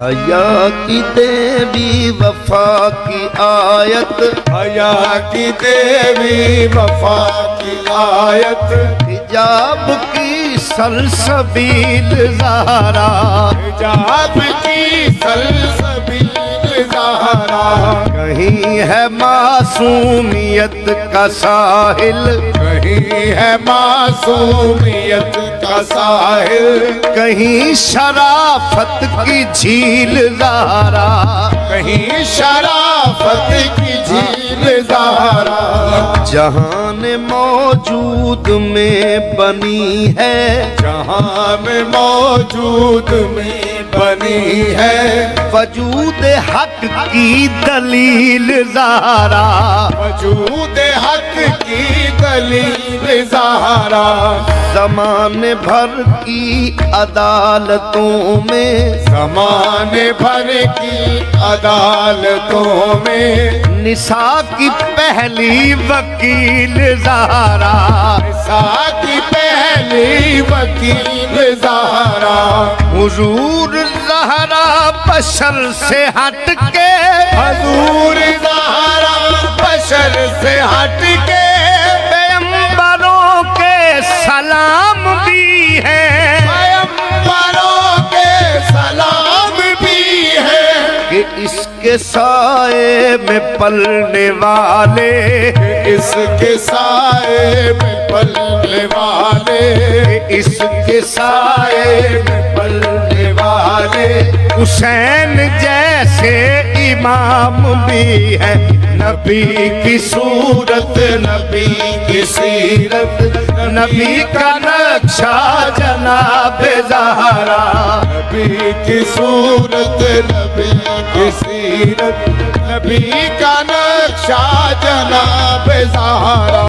حیا کی دیوی وفا کی آیت، حیا کی دیوی وفا کی آیت، حجاب کی سلسبیل زہرا، حجاب کی سلسبیل زہرا، کہیں ہے معصومیت کا ساحل، کہیں ہے معصومیت کا ساحل، کہیں شرافت کی جھیل زہرا، کہیں شرافت کی جھیل زہرا، جہان موجود میں بنی ہے، جہاں میں موجود میں بنی ہے، وجود حق کی دلیل زہرا، وجود حق کی دلیل زہرا، زمانے بھر کی عدالتوں میں، زمانے بھر کی عدالتوں میں، نساء کی پہلی وکیل زہرا، نساء کی پہلی وکیل زہرا، حضور زہرا بشر سے ہٹ کے، حضور زہرا بشر سے ہٹ کے، پیغمبروں کے سلام بھی ہے، پیغمبروں کے سلام بھی ہے، کہ اس کے سائے میں پلنے والے، اس کے سائے میں پلنے والے، اس کے سائے میں پلنے والے، حسین جیسے امام بھی ہے، نبی کی صورت، نبی کی سیرت، نبی کا نقشہ جناب زہرا، نبی کی صورت، نبی کی سیرت، نبی کا نقشہ جناب زہرا۔